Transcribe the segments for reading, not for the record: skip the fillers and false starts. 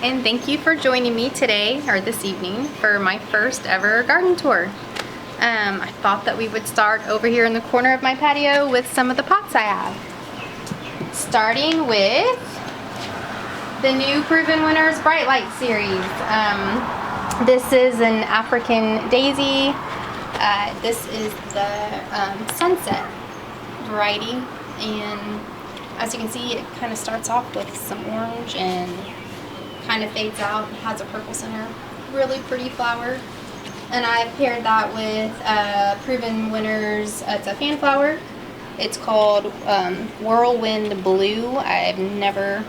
and thank you for joining me today, or this evening, for my first ever garden tour. I thought that we would start over here in the corner of my patio with some of the pots I have. Starting with the new Proven Winners Bright Light series. This is an African daisy. This is the Sunset variety, and as you can see, it kind of starts off with some orange and kind of fades out and has a purple center. Really pretty flower. And I've paired that with Proven Winners, it's a fan flower. It's called Whirlwind Blue. I've never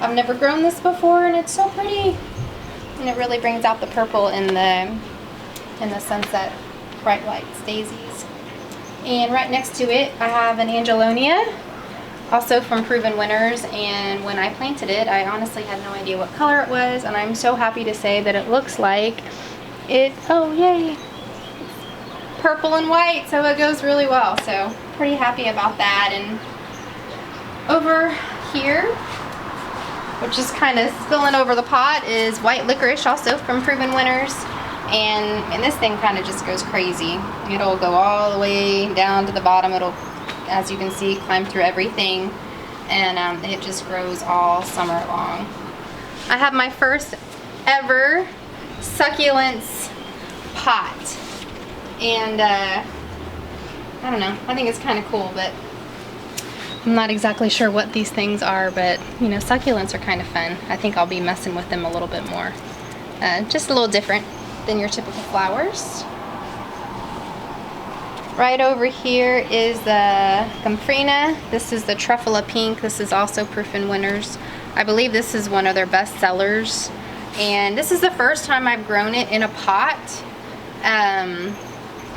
grown this before, and it's so pretty. And it really brings out the purple in the Sunset Bright Lights daisies. And right next to it, I have an Angelonia, also from Proven Winners, and when I planted it, I honestly had no idea what color it was, and I'm so happy to say that it looks like it, oh yay, purple and white, so it goes really well. So pretty happy about that. And over here, which is kind of spilling over the pot, is white licorice, also from Proven Winners. And this thing kind of just goes crazy. It'll go all the way down to the bottom. It'll, as you can see, climb through everything, and it just grows all summer long. I have my first ever succulents pot, and I don't know, I think it's kind of cool, but I'm not exactly sure what these things are, but you know, succulents are kind of fun. I think I'll be messing with them a little bit more. Just a little different than your typical flowers. Right over here is the Gomphrena. This is the Truffula Pink. This is also Proven Winners. I believe this is one of their best sellers. And this is the first time I've grown it in a pot. And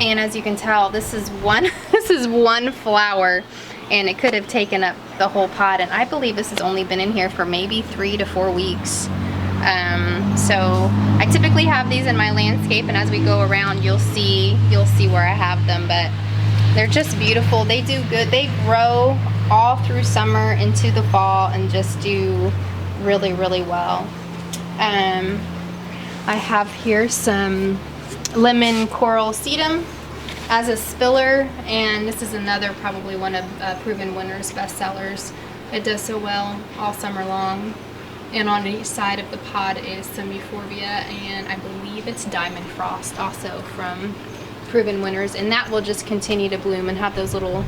as you can tell, this is one flower, and it could have taken up the whole pot. And I believe this has only been in here for maybe 3 to 4 weeks. So I typically have these in my landscape, and as we go around, you'll see where I have them, but they're just beautiful. They do good. They grow all through summer into the fall and just do really, really well. I have here some lemon coral sedum as a spiller, and this is another, probably one of Proven Winners best sellers. It does so well all summer long. And on each side of the pod is some euphorbia, and I believe it's Diamond Frost, also from Proven Winners, and that will just continue to bloom and have those little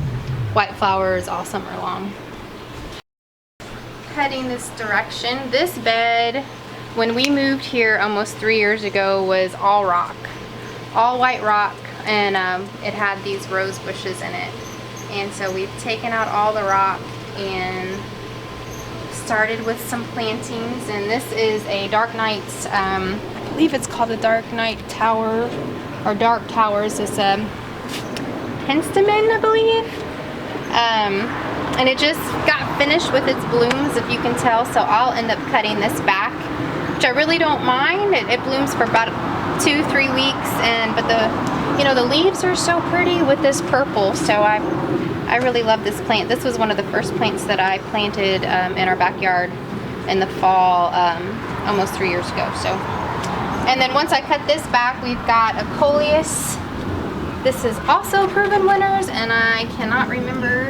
white flowers all summer long. Heading this direction, this bed, when we moved here almost 3 years ago, was all rock, all white rock, and it had these rose bushes in it. And so we've taken out all the rock and started with some plantings, and this is a Dark Nights, I believe it's called the Dark Night Tower, or Dark Towers. It's a Penstemon, I believe, and it just got finished with its blooms, if you can tell, so I'll end up cutting this back, which I really don't mind. It blooms for about 2-3 weeks, but the leaves are so pretty with this purple, so I really love this plant. This was one of the first plants that I planted in our backyard in the fall, almost 3 years ago. So, and then once I cut this back, we've got a Coleus. This is also Proven Winners, and I cannot remember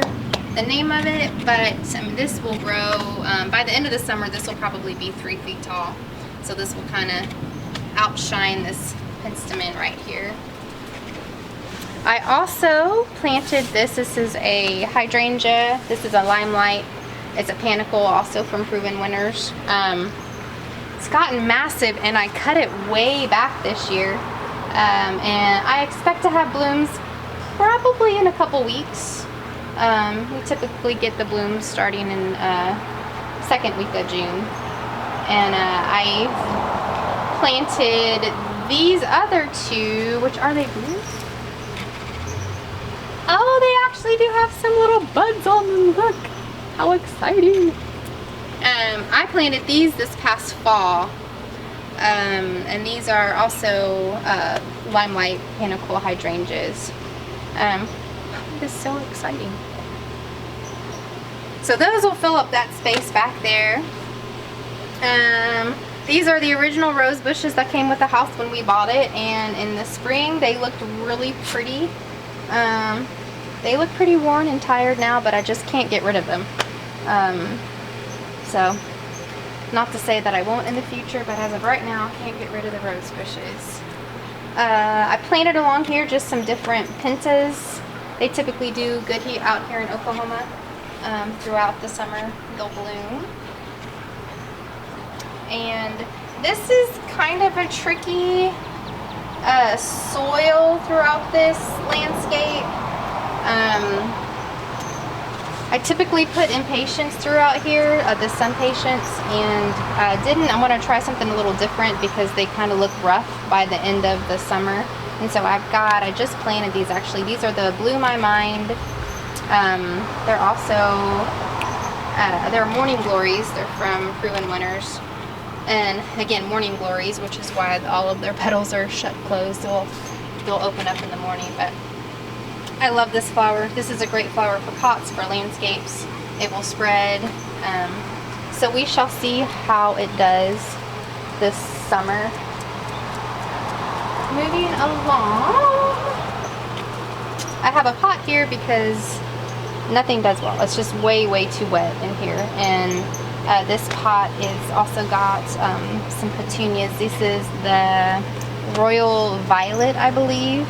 the name of it, but this will grow, by the end of the summer, this will probably be 3 feet tall. So this will kind of outshine this Penstemon right here. I also planted this. This is a hydrangea. This is a Limelight. It's a panicle, also from Proven Winners. It's gotten massive, and I cut it way back this year. And I expect to have blooms probably in a couple weeks. We typically get the blooms starting in second week of June. And I planted these other two, which are they blue? Oh, they actually do have some little buds on them. Look, how exciting. I planted these this past fall. And these are also Limelight Panicle hydrangeas. This is so exciting. So those will fill up that space back there. These are the original rose bushes that came with the house when we bought it, and in the spring they looked really pretty. They look pretty worn and tired now, but I just can't get rid of them. So, not to say that I won't in the future, but as of right now, I can't get rid of the rose bushes. I planted along here just some different pentas. They typically do good heat out here in Oklahoma. Throughout the summer, they'll bloom. And this is kind of a tricky soil throughout this landscape. I typically put impatiens throughout here, the sun patience, and I want to try something a little different because they kind of look rough by the end of the summer. And so I just planted these actually. These are the Blew My Mind. They're also, they're morning glories. They're from Proven Winners. And again, morning glories, which is why all of their petals are shut closed. They'll open up in the morning, but I love this flower. This is a great flower for pots, for landscapes. It will spread. So we shall see how it does this summer. Moving along. I have a pot here because nothing does well. It's just way too wet in here. And this pot is also got some petunias. This is the Royal Violet, I believe.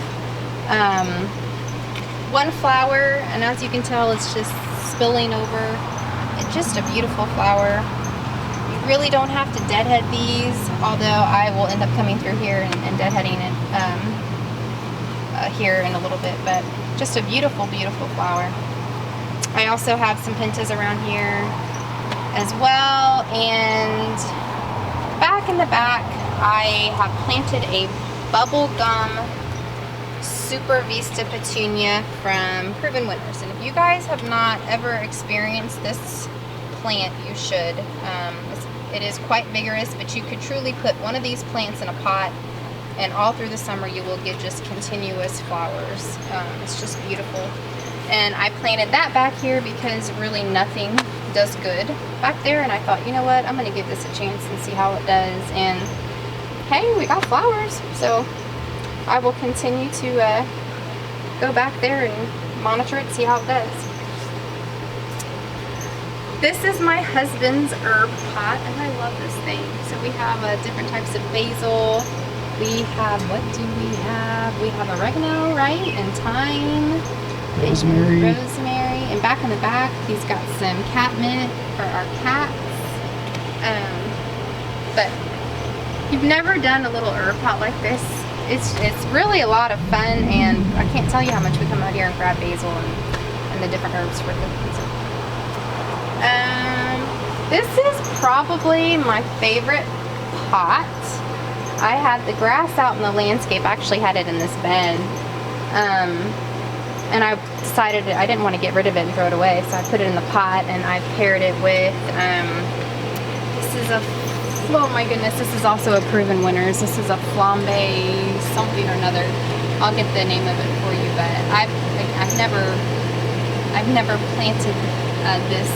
One flower, and as you can tell, it's just spilling over. It's just a beautiful flower. You really don't have to deadhead these, although I will end up coming through here and deadheading it here in a little bit, but just a beautiful flower. I also have some pentas around here as well, and back in the back I have planted a bubblegum Super Vista petunia from Proven Winners. And if you guys have not ever experienced this plant, you should. It is quite vigorous, but you could truly put one of these plants in a pot and all through the summer you will get just continuous flowers. It's just beautiful. And I planted that back here because really nothing does good back there, and I thought, you know what, I'm going to give this a chance and see how it does. And hey, we got flowers, so I will continue to go back there and monitor it, see how it does. This is my husband's herb pot, and I love this thing. So we have different types of basil. We have, what do we have? We have oregano, right? And thyme. Rosemary. And rosemary. And back in the back, he's got some catmint for our cats. But if you've never done a little herb pot like this, it's really a lot of fun, and I can't tell you how much we come out here and grab basil and the different herbs for cooking. So, this is probably my favorite pot. I had the grass out in the landscape. I actually had it in this bed. And I decided I didn't want to get rid of it and throw it away, so I put it in the pot, and I paired it with, this is a, oh my goodness, this is also a Proven Winners. This is a flambe something or another. I'll get the name of it for you, but I've never planted this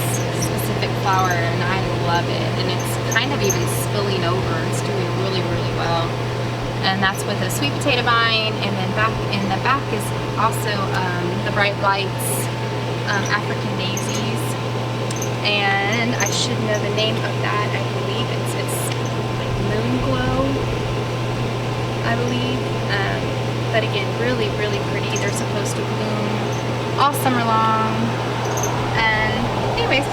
specific flower, and I love it. And it's kind of even spilling over. It's doing really well. And that's with a sweet potato vine, and then back in the back is also the Bright Lights African daisies, and I should know the name of that. I believe it's like Moon Glow, I believe. But again, really pretty. They're supposed to bloom all summer long. And anyways,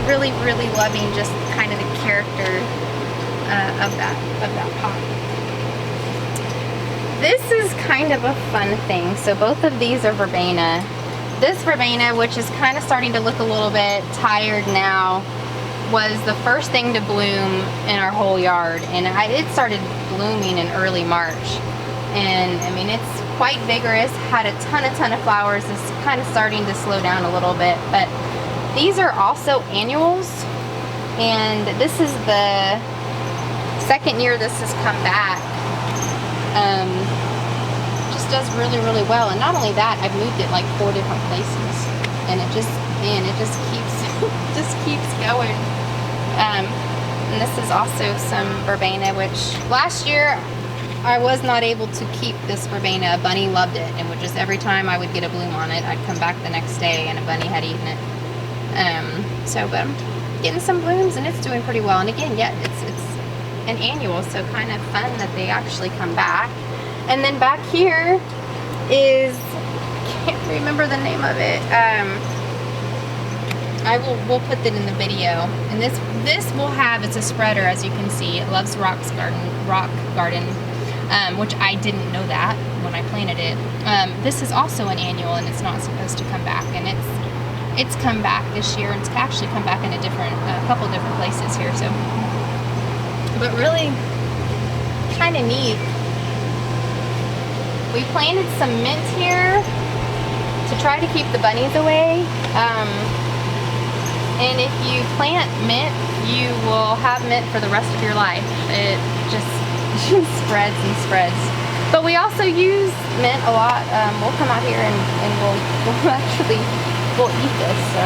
really loving just kind of the character of that pot. This is kind of a fun thing. So both of these are verbena. This verbena, which is kind of starting to look a little bit tired now, was the first thing to bloom in our whole yard. And it started blooming in early March. And I mean, it's quite vigorous, had a ton of flowers. It's kind of starting to slow down a little bit. But these are also annuals. And this is the second year this has come back. Just does really well, and not only that, I've moved it like 4 different places, and it just keeps just keeps going. And this is also some verbena, which last year I was not able to keep this verbena. A bunny loved it and would just, every time I would get a bloom on it, I'd come back the next day and a bunny had eaten it. But I'm getting some blooms and it's doing pretty well. And again, yeah, it's an annual, so kind of fun that they actually come back. And then back here is, I can't remember the name of it. We'll put that in the video. And this will have, it's a spreader, as you can see. It loves rock garden, which I didn't know that when I planted it. This is also an annual, and it's not supposed to come back. And it's come back this year, and it's actually come back in a couple different places here. So, but really kind of neat. We planted some mint here to try to keep the bunnies away. And if you plant mint, you will have mint for the rest of your life. It just spreads and spreads. But we also use mint a lot. We'll come out here and we'll eat this. So,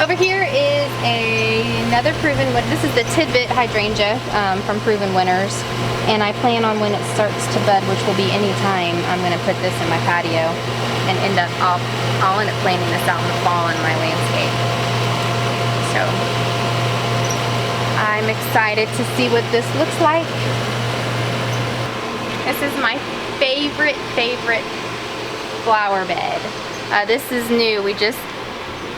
over here is another Proven Winners. This is the Tidbit hydrangea from Proven Winners. And I plan on when it starts to bud, which will be any time, I'm going to put this in my patio and I'll end up planting this out in the fall in my landscape. So I'm excited to see what this looks like. This is my favorite flower bed. This is new. We just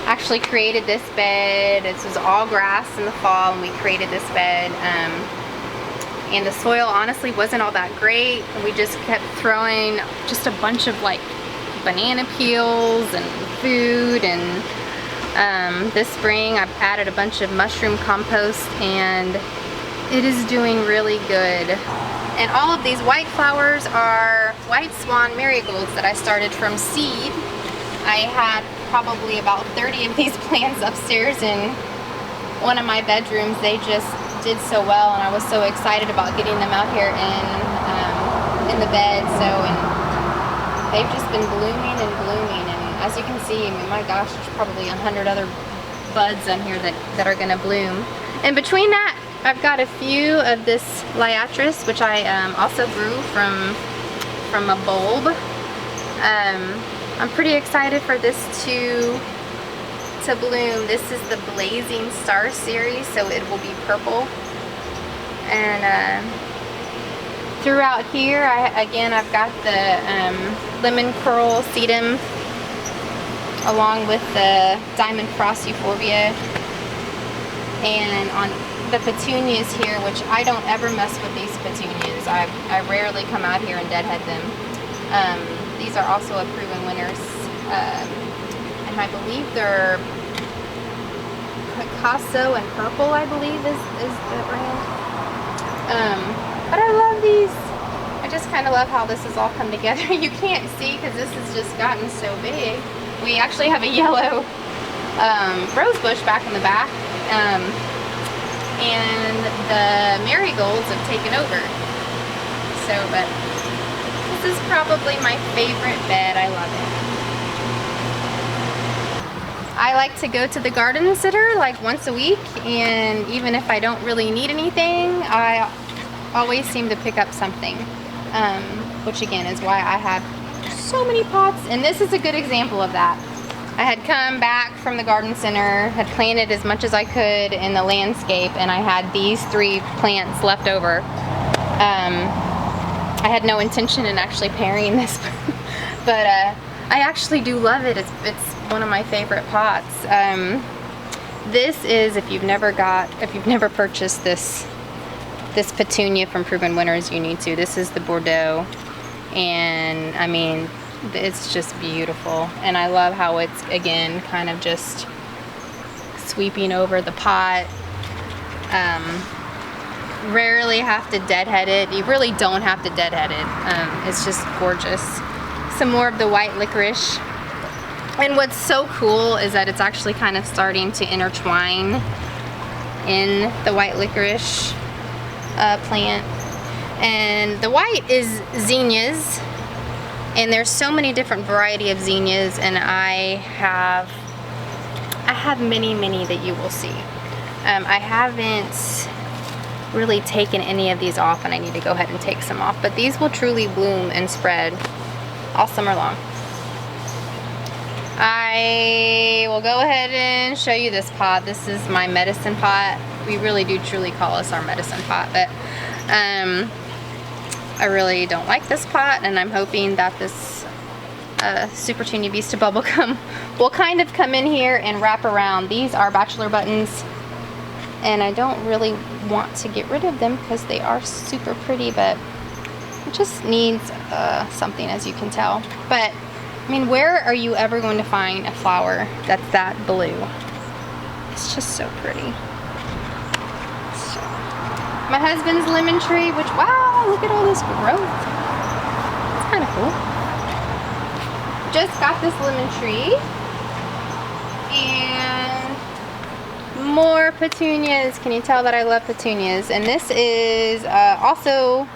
actually created this bed. This was all grass in the fall and we created this bed. And the soil honestly wasn't all that great. We just kept throwing just a bunch of like banana peels and food, and this spring I've added a bunch of mushroom compost and it is doing really good. And all of these white flowers are white swan marigolds that I started from seed. I had probably about 30 of these plants upstairs in one of my bedrooms. They just did so well and I was so excited about getting them out here in the bed. So, and they've just been blooming and blooming, and as you can see, I mean, my gosh, there's probably 100 other buds on here that are gonna bloom. And between that, I've got a few of this liatris, which I also grew from a bulb. I'm pretty excited for this to bloom. This is the Blazing Star series, so it will be purple. And throughout here, I've got the lemon curl sedum along with the diamond frost euphorbia, and on the petunias here, which I don't ever mess with these petunias. I rarely come out here and deadhead them. These are also a Proven Winners, and I believe they're Picasso and Purple, I believe is the brand. But I love these. I just kind of love how this has all come together. You can't see because this has just gotten so big. We actually have a yellow rose bush back in the back, and the marigolds have taken over. So, but this is probably my favorite bed. I love it. I like to go to the garden sitter like once a week, and even if I don't really need anything, I always seem to pick up something, which again is why I have so many pots, and this is a good example of that. I had come back from the garden center, had planted as much as I could in the landscape, and I had these 3 plants left over. I had no intention in actually pairing this, but I actually do love it. It's one of my favorite pots. This is, if you've never purchased this petunia from Proven Winners, you need to. This is the Bordeaux, and I mean, it's just beautiful. And I love how it's, again, kind of just sweeping over the pot. Rarely have to deadhead it. You really don't have to deadhead it. It's just gorgeous. Some more of the white licorice. And what's so cool is that it's actually kind of starting to intertwine in the white licorice plant. And the white is zinnias, and there's so many different variety of zinnias, and I have many that you will see. I haven't really taken any of these off, and I need to go ahead and take some off, but these will truly bloom and spread all summer long. I will go ahead and show you this pot. This is my medicine pot. We really do truly call this our medicine pot, but I really don't like this pot, and I'm hoping that this Supertunia Vista Bubblegum will kind of come in here and wrap around. These are bachelor buttons, and I don't really want to get rid of them because they are super pretty, but it just needs something, as you can tell. But I mean, where are you ever going to find a flower that's that blue? It's just so pretty. So, my husband's lemon tree, which, wow, look at all this growth. It's kind of cool. Just got this lemon tree. And more petunias. Can you tell that I love petunias? And this is also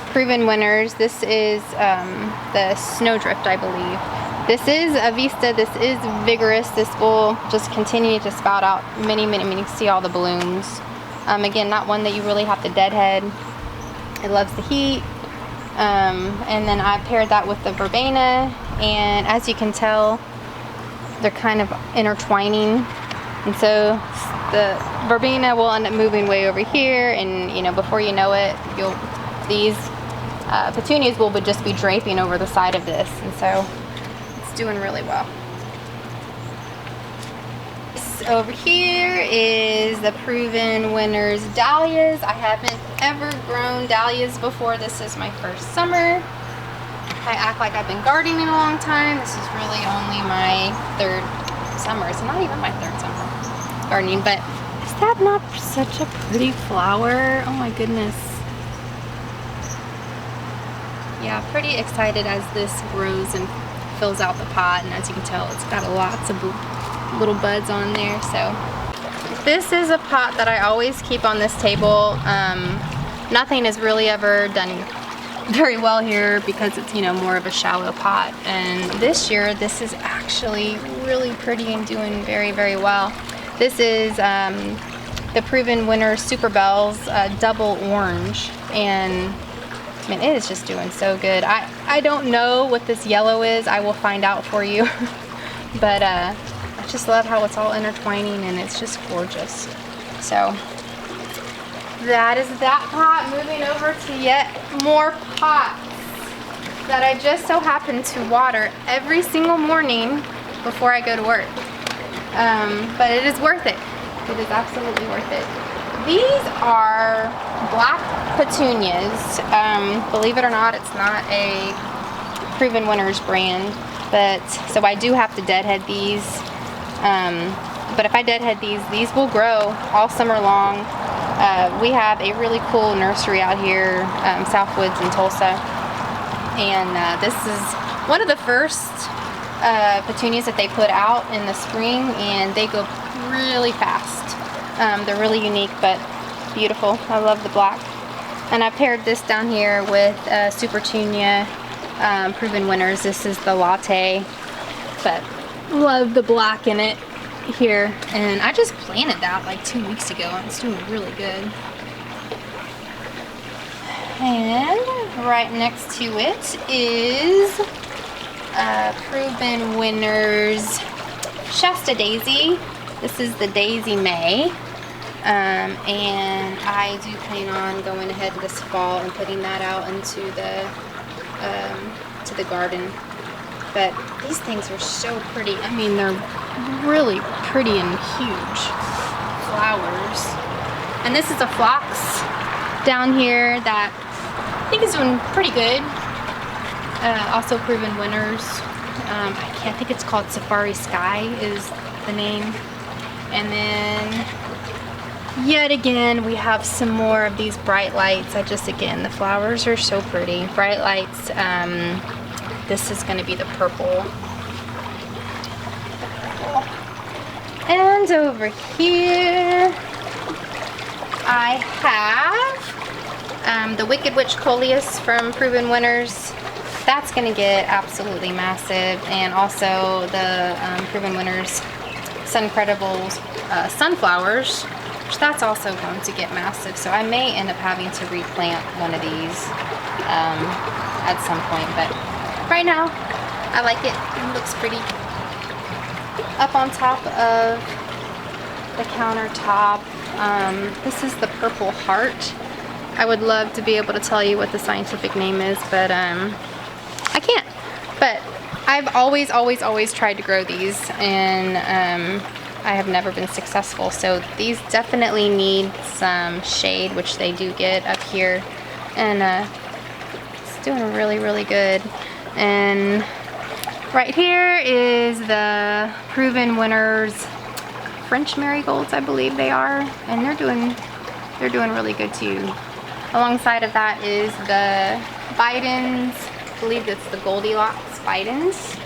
Proven Winners. This is the Snowdrift, I believe. This is a Vista. This is vigorous. This will just continue to spout out many. You can see all the blooms. Again, not one that you really have to deadhead. It loves the heat. And then I paired that with the verbena, and as you can tell, they're kind of intertwining, and so the verbena will end up moving way over here, and you know, before you know it, these petunias will just be draping over the side of this, and so it's doing really well. This over here is the Proven Winners dahlias. I haven't ever grown dahlias before. This is my first summer. I act like I've been gardening a long time. This is really only my third summer. It's not even my third summer gardening, but is that not such a pretty flower? Oh my goodness. Yeah, pretty excited as this grows and fills out the pot, and as you can tell, it's got lots of little buds on there. So this is a pot that I always keep on this table. Nothing is really ever done very well here because it's, you know, more of a shallow pot, and this year this is actually really pretty and doing very well. This is the Proven Winners Super Bells double orange, and I mean, it is just doing so good. I don't know what this yellow is. I will find out for you. But I just love how it's all intertwining, and it's just gorgeous. So that is that pot. Moving over to yet more pots that I just so happen to water every single morning before I go to work. But it is worth it. It is absolutely worth it. These are black petunias. Believe it or not, it's not a Proven Winners brand, but so I do have to deadhead these. But if I deadhead these will grow all summer long. We have a really cool nursery out here, Southwoods in Tulsa, and this is one of the first petunias that they put out in the spring, and they go really fast. They're really unique but beautiful. I love the black. And I paired this down here with Supertunia Proven Winners. This is the latte, but love the black in it here. And I just planted that like 2 weeks ago, and it's doing really good. And right next to it is Proven Winners Shasta Daisy. This is the Daisy May. And I do plan on going ahead this fall and putting that out into the to the garden. But these things are so pretty. I mean, they're really pretty and huge flowers. And this is a phlox down here that I think is doing pretty good. Also Proven Winners. I think it's called Safari Sky is the name. And then yet again we have some more of these bright lights. Again, the flowers are so pretty. Bright lights. This is going to be the purple. And over here I have the Wicked Witch Coleus from Proven Winners. That's going to get absolutely massive. And also the Proven Winners Suncredibles sunflowers. which that's also going to get massive. So I may end up having to replant one of these at some point, but right now I like it. It looks pretty. Up on top of the countertop, this is the Purple Heart. I would love to be able to tell you what the scientific name is, but I can't. But I've always tried to grow these, and I have never been successful. So these definitely need some shade, which they do get up here, and it's doing really good. And right here is the Proven Winners French marigolds, I believe they are, and they're doing really good too. Alongside of that is the Bidens. I believe it's the Goldilocks Bidens,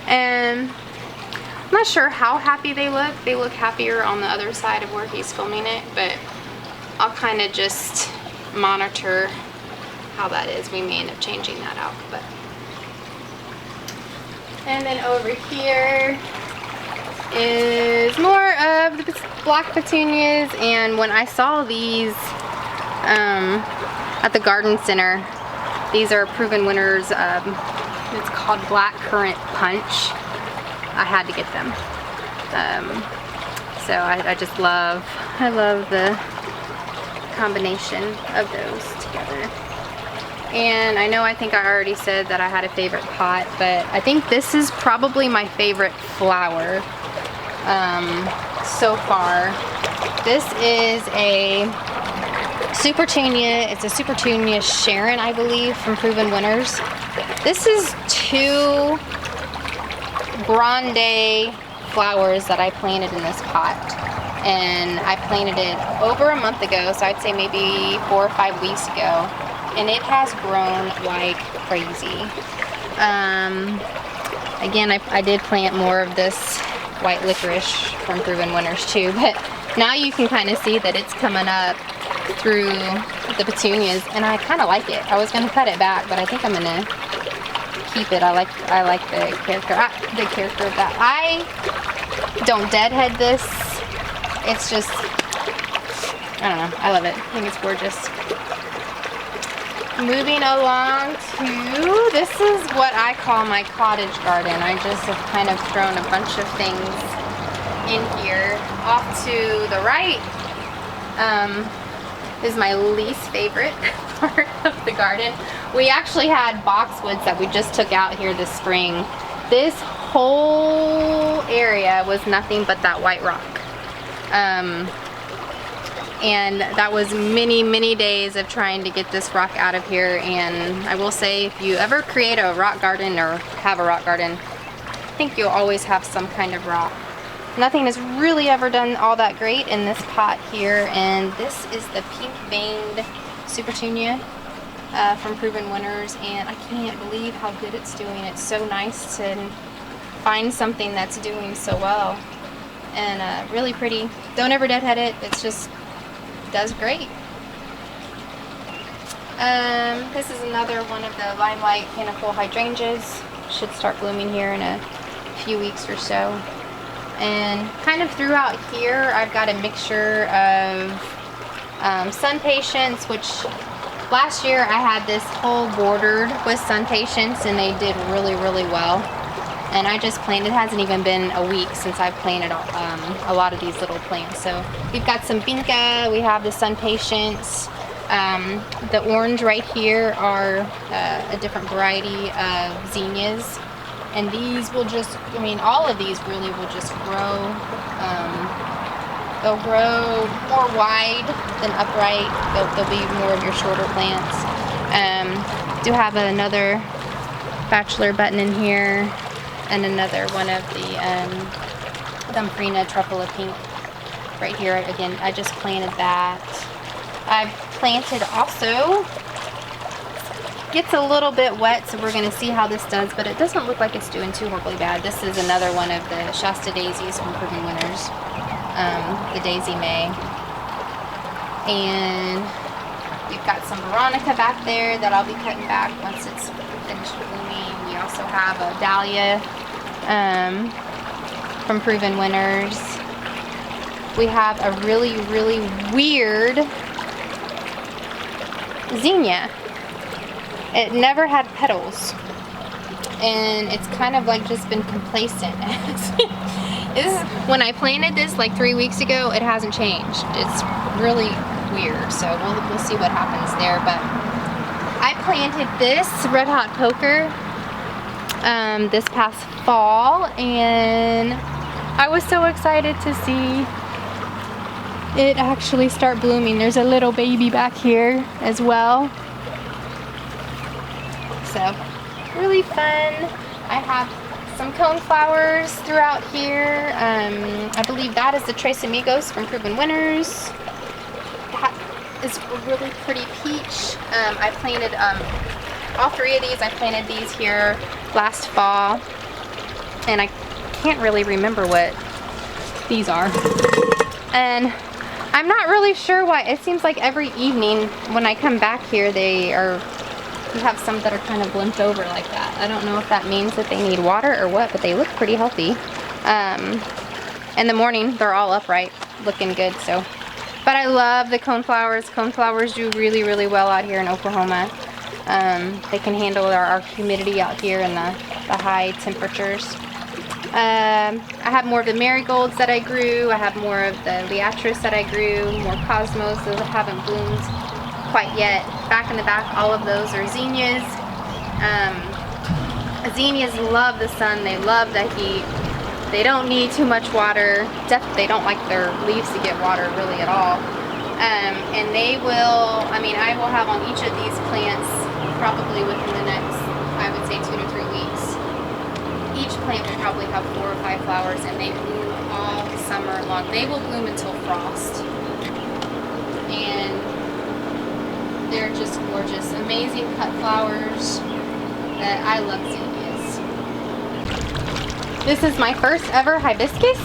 and I'm not sure how happy they look. They look happier on the other side of where he's filming it, but I'll kind of just monitor how that is. We may end up changing that out, but. And then over here is more of the black petunias, and when I saw these at the garden center, these are Proven Winners, it's called Black Currant Punch. I had to get them. So I just love the combination of those together. And I think I already said that I had a favorite pot, but I think this is probably my favorite flower so far. This is a Supertunia. It's a Supertunia Sharon, I believe, from Proven Winners. This is 2 Grande flowers that I planted in this pot, and I planted it over a month ago, so I'd say maybe 4 or 5 weeks ago, and it has grown like crazy. Again, I did plant more of this white licorice from Proven Winners too, but now you can kind of see that it's coming up through the petunias, and I kind of like it. I was going to cut it back, but I think I'm going to keep it. I like the character of that. I don't deadhead this. It's just, I don't know. I love it. I think it's gorgeous. Moving along to, this is what I call my cottage garden. I just have kind of thrown a bunch of things in here. Off to the right is my least favorite part of the garden. We actually had boxwoods that we just took out here this spring. This whole area was nothing but that white rock. And that was many days of trying to get this rock out of here. And I will say, if you ever create a rock garden or have a rock garden, I think you'll always have some kind of rock. Nothing has really ever done all that great in this pot here, and this is the pink veined Supertunia from Proven Winners, and I can't believe how good it's doing. It's so nice to find something that's doing so well, and really pretty. Don't ever deadhead it. It's just does great. This is another one of the Limelight Pinnacle hydrangeas. Should start blooming here in a few weeks or so. And kind of throughout here, I've got a mixture of Sun Patience, which last year I had this whole bordered with Sun Patience, and they did really well. And I just planted, it hasn't even been a week since I've planted a lot of these little plants. So we've got some Vinca, we have the Sun Patience. The orange right here are a different variety of zinnias. And these will just, I mean, all of these really will just grow. They'll grow more wide than upright. They'll be more of your shorter plants. Do have another bachelor button in here, and another one of the Thumbprina Truffula Pink right here. Again, I just planted that. I've planted also, gets a little bit wet, so we're going to see how this does, but it doesn't look like it's doing too horribly bad. This is another one of the Shasta Daisies from Proven Winners, the Daisy May. And we've got some Veronica back there that I'll be cutting back once it's finished blooming. We also have a Dahlia from Proven Winners. we have a really, really weird zinnia. It never had petals, and it's kind of like just been complacent. When I planted this like 3 weeks ago, it hasn't changed. It's really weird, so we'll see what happens there. But I planted this Red Hot Poker this past fall, and I was so excited to see it actually start blooming. There's a little baby back here as well. So, really fun. I have some cone flowers throughout here. I believe that is the Tres Amigos from Proven Winners. That is a really pretty peach. I planted all 3 of these. I planted these here last fall, and I can't really remember what these are. And I'm not really sure why. It seems like every evening when I come back here, you have some that are kind of limped over like that. I don't know if that means that they need water or what, but they look pretty healthy. In the morning, they're all upright, looking good. So, but I love the coneflowers. Coneflowers do really, really well out here in Oklahoma. They can handle our humidity out here and the high temperatures. I have more of the marigolds that I grew. I have more of the liatris that I grew, more cosmos that haven't bloomed quite yet. Back in the back, all of those are zinnias. Zinnias love the sun. They love the heat. They don't need too much water. They don't like their leaves to get water really at all. And they will, I will have on each of these plants probably within the next, I would say 2 to 3 weeks. Each plant will probably have 4 or 5 flowers, and they bloom all summer long. They will bloom until frost. And they're just gorgeous. Amazing cut flowers. I love zinnias. This is my first ever hibiscus,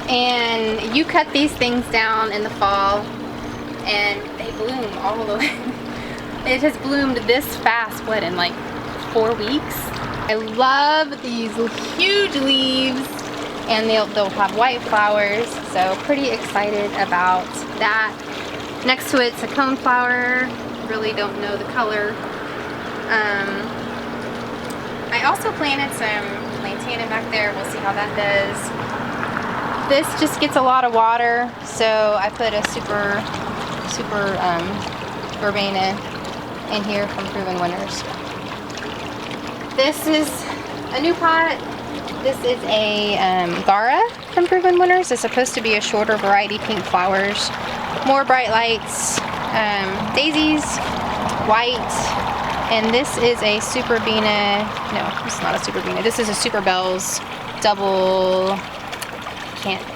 and you cut these things down in the fall and they bloom all the way. It has bloomed this fast, what, in like 4 weeks? I love these huge leaves, and they'll have white flowers, so pretty excited about that. Next to it's a coneflower. Really don't know the color. I also planted some lantana back there. We'll see how that does. This just gets a lot of water, so I put a super verbena in here from Proven Winners. This is a new pot. This is a Gara from Proven Winners. It's supposed to be a shorter variety, pink flowers, more bright lights, daisies, white, and this is a Superbena. No, it's not a Superbena. This is a Super Bells double.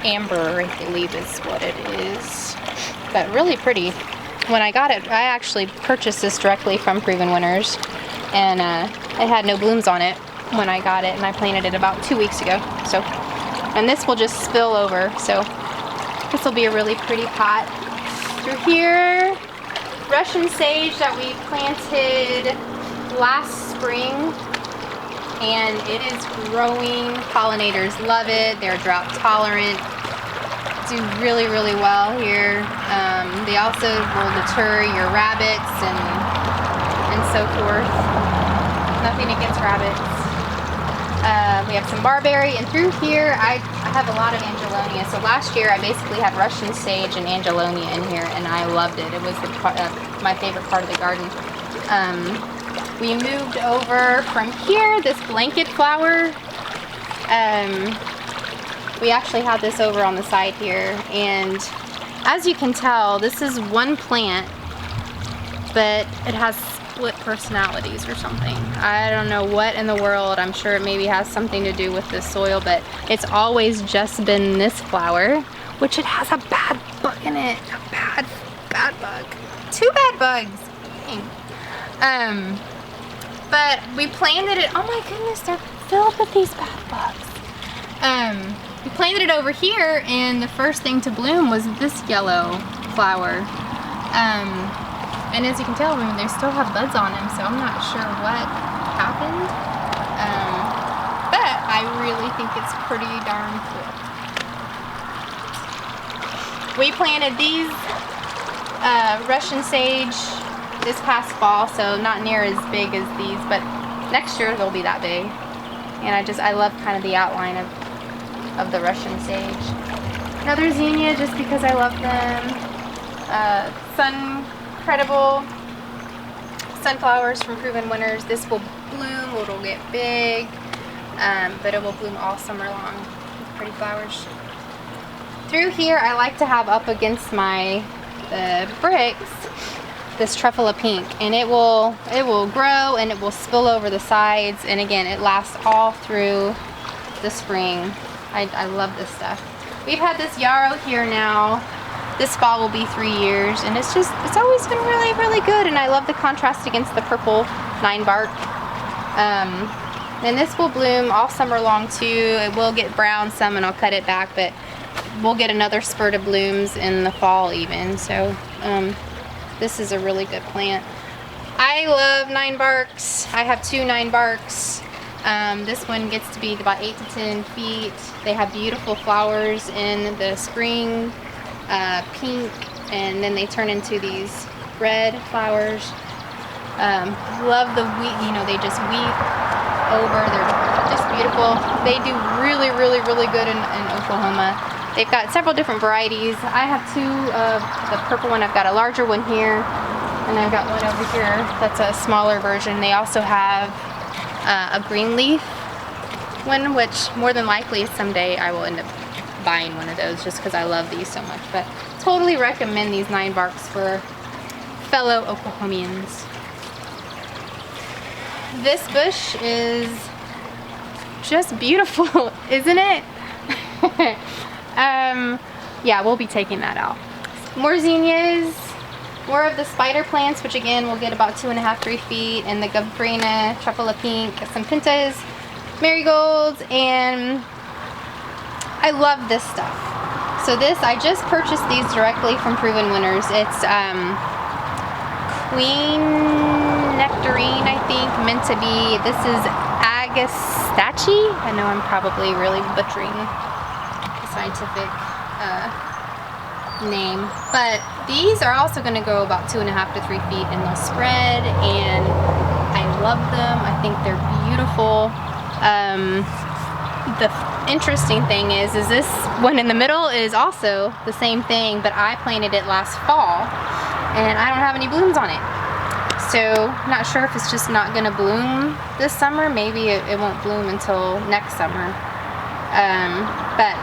Amber, I believe is what it is, but really pretty. When I got it, I actually purchased this directly from Proven Winners, and it had no blooms on it when I got it, and I planted it about 2 weeks ago. So, and this will just spill over, so this will be a really pretty pot. Through here, Russian sage that we planted last spring, and it is growing. Pollinators love it. They're drought tolerant. Do really, really well here. They also will deter your rabbits and so forth. Nothing against rabbits. We have some barberry, and through here I have a lot of angelonia. So last year I basically had Russian sage and angelonia in here, and I loved it. It was my favorite part of the garden. We moved over from here, this blanket flower. We actually had this over on the side here, and as you can tell, this is one plant, but it has split personalities or something. I don't know what in the world. I'm sure it maybe has something to do with the soil, but it's always just been this flower, which it has a bad bug in it. A bad bug. 2 bad bugs. Dang. But we planted it. Oh my goodness, they're filled with these bad bugs. We planted it over here, and the first thing to bloom was this yellow flower. And as you can tell, they still have buds on them, so I'm not sure what happened. But I really think it's pretty darn cool. We planted these Russian sage this past fall, so not near as big as these, but next year they'll be that big. And I love kind of the outline of the Russian sage. Another zinnia, just because I love them. Credible sunflowers from Proven Winners. This will bloom, it'll get big, but it will bloom all summer long with pretty flowers. Through here, I like to have up against the bricks this Truffula Pink, and it will grow and it will spill over the sides, and again, it lasts all through the spring. I love this stuff. We've had this yarrow here now. This fall will be 3 years, and it's always been really, really good, and I love the contrast against the purple 9-bark. And this will bloom all summer long too. It will get brown some, and I'll cut it back, but we'll get another spurt of blooms in the fall even. So this is a really good plant. I love 9-barks. I have 2 9-barks. This one gets to be about 8 to 10 feet. They have beautiful flowers in the spring, pink, and then they turn into these red flowers. Love the wheat, they just weep over. They're just beautiful. They do really, really, really good in Oklahoma. They've got several different varieties. I have 2 of the purple one. I've got a larger one here, and I've got one over here that's a smaller version. They also have a green leaf one, which more than likely someday I will end up buying one of those just because I love these so much. But totally recommend these 9-barks for fellow Oklahomians. This bush is just beautiful, isn't it? Yeah, we'll be taking that out. More zinnias, more of the spider plants, which again will get about 2.5 to 3 feet, and the Gabbrina, Truffula Pink, some Pintas, marigolds, and I love this stuff. So I just purchased these directly from Proven Winners. It's Queen Nectarine, I think, meant to be. This is Agastache. I know I'm probably really butchering the scientific name, but these are also going to go about 2.5 to 3 feet, and they'll spread, and I love them. I think they're beautiful. The interesting thing is this one in the middle is also the same thing, but I planted it last fall and I don't have any blooms on it. So not sure if it's just not gonna bloom this summer. Maybe it won't bloom until next summer. But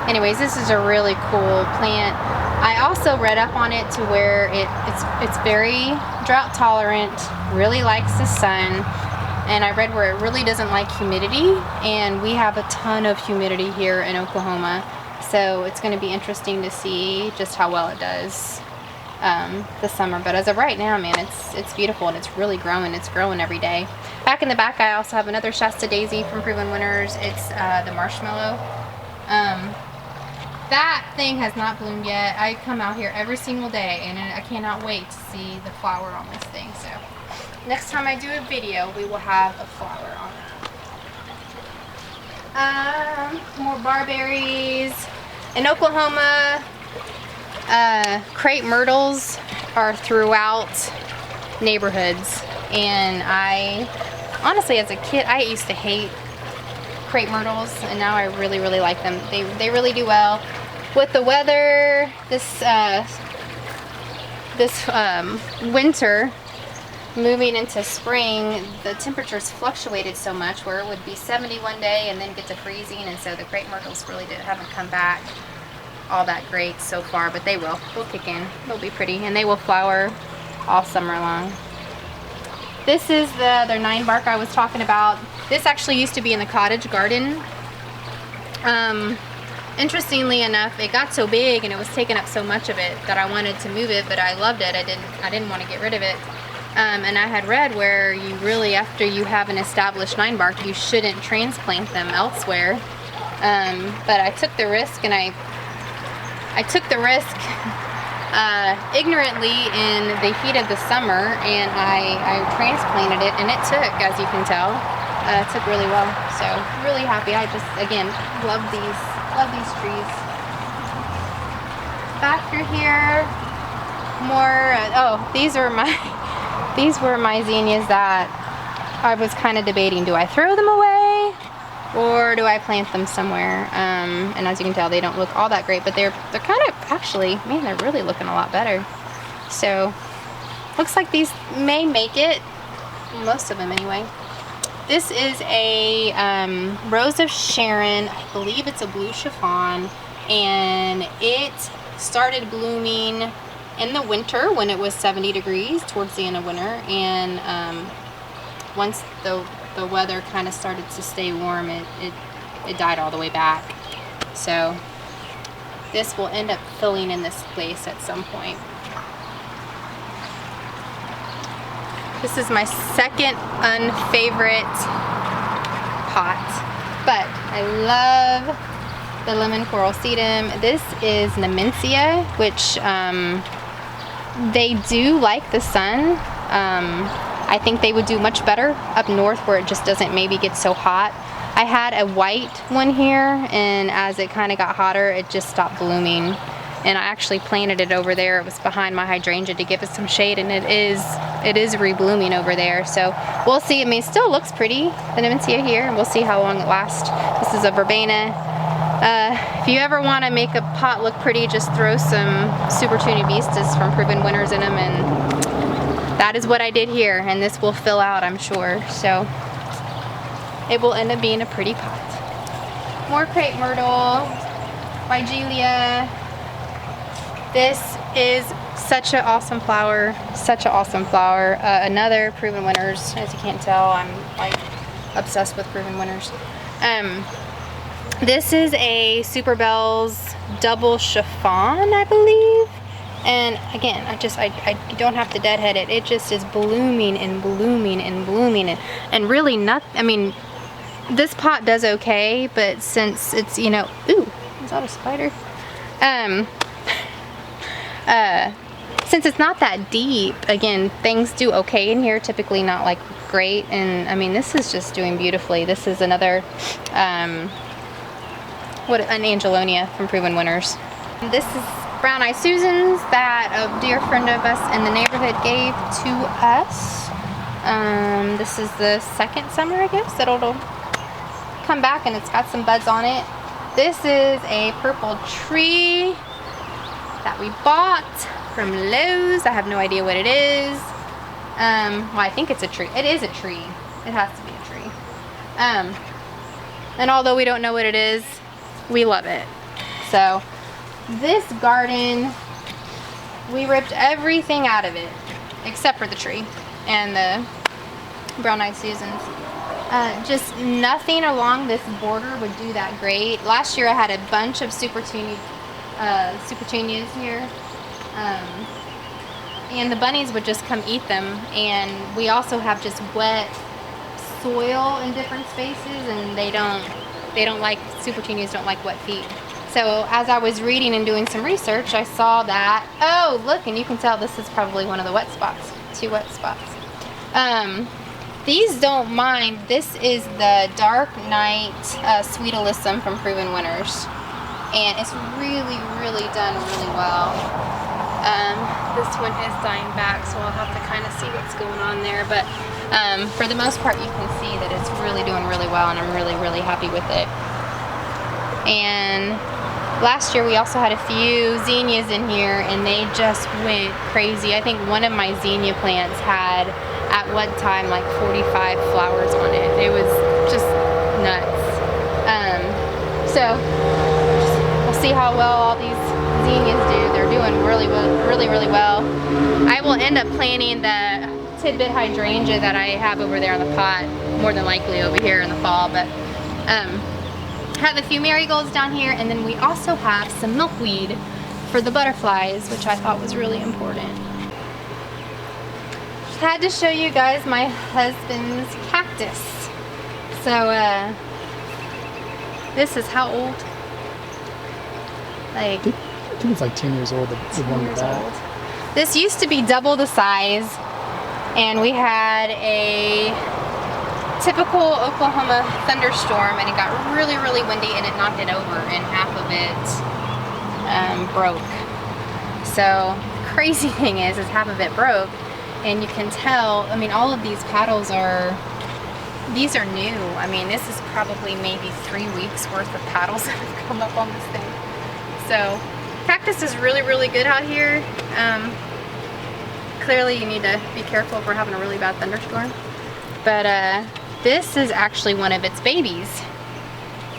anyways, this is a really cool plant. I also read up on it to where it's very drought tolerant, really likes the sun. And I read where it really doesn't like humidity, and we have a ton of humidity here in Oklahoma, so it's going to be interesting to see just how well it does this summer. But as of right now, man, it's beautiful, and it's really growing. It's growing every day. Back in the back, I also have another Shasta Daisy from Proven Winners. It's the marshmallow. That thing has not bloomed yet. I come out here every single day, and I cannot wait to see the flower on this thing. So next time I do a video, we will have a flower on it. More barberries. In Oklahoma, crepe myrtles are throughout neighborhoods, and I honestly, as a kid, I used to hate crepe myrtles, and now I really, really like them. They really do well with the weather. This winter, moving into spring, the temperatures fluctuated so much where it would be 70 one day and then get to freezing, and so the crepe myrtles really haven't come back all that great so far, but they will. They'll kick in. They'll be pretty, and they will flower all summer long. This is the other 9-bark I was talking about. This actually used to be in the cottage garden. Interestingly enough, it got so big and it was taking up so much of it that I wanted to move it, but I loved it. I didn't want to get rid of it. And I had read where you really, after you have an established 9-bark, you shouldn't transplant them elsewhere. But I took the risk, and I took the risk ignorantly in the heat of the summer, and I transplanted it, and it took, as you can tell, it took really well. So really happy. I just, again, love these trees. Back through here, more, oh, these were my zinnias that I was kind of debating. Do I throw them away or do I plant them somewhere? And as you can tell, they don't look all that great, but they're kind of, actually, man, they're really looking a lot better. So, looks like these may make it, most of them anyway. This is a Rose of Sharon. I believe it's a blue chiffon, and it started blooming in the winter when it was 70 degrees towards the end of winter, and once the weather kind of started to stay warm, it died all the way back. So this will end up filling in this place at some point. This is my second unfavorite pot, but I love the lemon coral sedum. This is Nemensia, which they do like the sun. I think they would do much better up north where it just doesn't maybe get so hot. I had a white one here, and as it kind of got hotter, it just stopped blooming. And I actually planted it over there. It was behind my hydrangea to give it some shade, and it is reblooming over there. So we'll see. I mean, it still looks pretty, the Nemensia here, and we'll see how long it lasts. This is a verbena. If you ever want to make a pot look pretty, just throw some Super Tunia Vistas from Proven Winners in them, and that is what I did here, and this will fill out, I'm sure. So it will end up being a pretty pot. More crepe myrtle, Vigilia. This is such an awesome flower, such an awesome flower. Another Proven Winners, as you can't tell, I'm like obsessed with Proven Winners. This is a Super Bells double chiffon, I believe. And again, I don't have to deadhead it. It just is blooming and blooming and blooming, and really not, I mean, this pot does okay, but since it's, you know, ooh, is that a spider? Since it's not that deep, again, things do okay in here, typically not like great. And I mean, this is just doing beautifully. This is another, an Angelonia from Proven Winners. This is Brown Eyed Susans that a dear friend of us in the neighborhood gave to us. This is the second summer, I guess, that it'll come back, and it's got some buds on it. This is a purple tree that we bought from Lowe's. I have no idea what it is. Well, I think it's a tree. It is a tree. It has to be a tree. And although we don't know what it is, we love it. So this garden, we ripped everything out of it except for the tree and the Brown Eyed Susans. Just nothing along this border would do that great. Last year I had a bunch of Super Tunias here, and the bunnies would just come eat them. And we also have just wet soil in different spaces, and they don't like, Super Tunias don't like wet feet. So as I was reading and doing some research, I saw that, oh look, and you can tell this is probably one of the wet spots, 2 wet spots. These don't mind. This is the Dark Night Sweet Alyssum from Proven Winners, and it's really, really done really well. This one is dying back, so I'll have to kind of see what's going on there, but for the most part you can see that it's really doing really well, and I'm really, really happy with it. And last year we also had a few zinnias in here, and they just went crazy. I think one of my zinnia plants had at one time like 45 flowers on it. It was just nuts. So we'll see how well all these zinnias do. They're doing really well, really well. I will end up planting the tidbit hydrangea that I have over there in the pot, more than likely over here in the fall. But have a few marigolds down here, and then we also have some milkweed for the butterflies, which I thought was really important. Had to show you guys my husband's cactus. So this is how old? Like, I think it's like 10 years old, the one in the back. This used to be double the size, and we had a typical Oklahoma thunderstorm, and it got really, really windy, and it knocked it over, and half of it broke. So crazy thing is half of it broke, and you can tell, I mean, all of these paddles are, these are new. I mean, this is probably maybe 3 weeks worth of paddles that have come up on this thing. So cactus is really, really good out here. Clearly you need to be careful if we're having a really bad thunderstorm. But this is actually one of its babies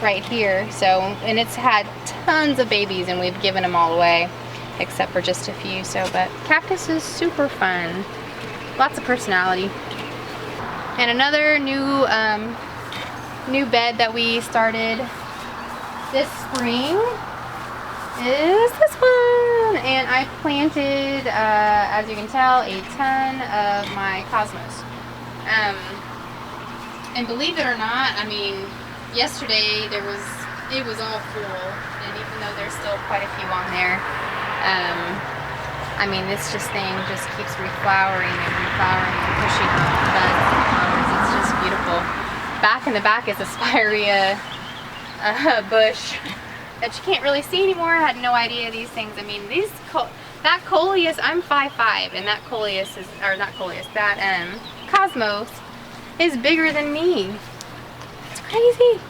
right here. So, and it's had tons of babies and we've given them all away except for just a few. So, but cactus is super fun. Lots of personality. And another new new bed that we started this spring is this one. And I planted, as you can tell, a ton of my cosmos. And believe it or not, I mean, yesterday it was all full, and even though there's still quite a few on there, I mean, this thing just keeps reflowering and reflowering and pushing out buds and flowers. It's just beautiful. Back in the back is a spirea bush that you can't really see anymore. I had no idea these things. I mean, that coleus, I'm 5'5", and that coleus is, or not coleus, that cosmos is bigger than me. It's crazy.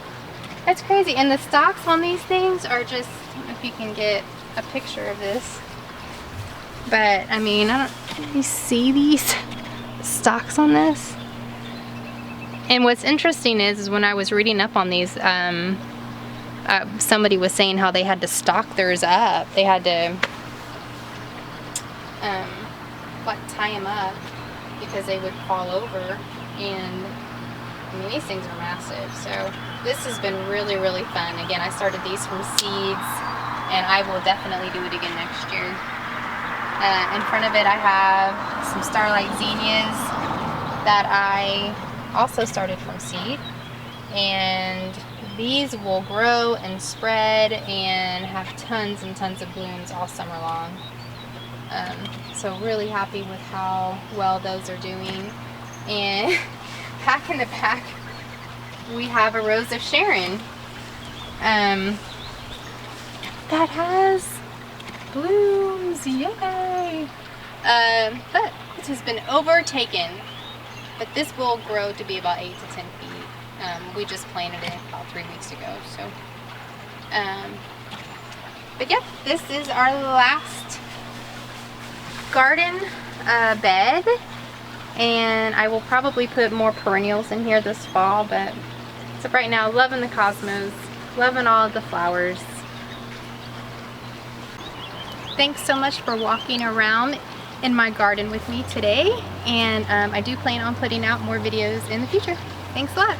That's crazy. And the stalks on these things are just, if you can get a picture of this. But I mean, can you see these stalks on this? And what's interesting is when I was reading up on these, somebody was saying how they had to stalk theirs up. They had to like tie them up because they would fall over. And I mean, these things are massive. So this has been really, really fun. Again, I started these from seeds, and I will definitely do it again next year. In front of it, I have some starlight zinnias that I also started from seed, and these will grow and spread and have tons and tons of blooms all summer long. So really happy with how well those are doing. And back in the back, we have a Rose of Sharon that has blooms, yay! But it has been overtaken. But this will grow to be about 8 to 10 feet. We just planted it about 3 weeks ago. So, but yeah, this is our last garden bed. And I will probably put more perennials in here this fall, but so right now, loving the cosmos, loving all of the flowers. Thanks so much for walking around in my garden with me today, and I do plan on putting out more videos in the future. Thanks a lot.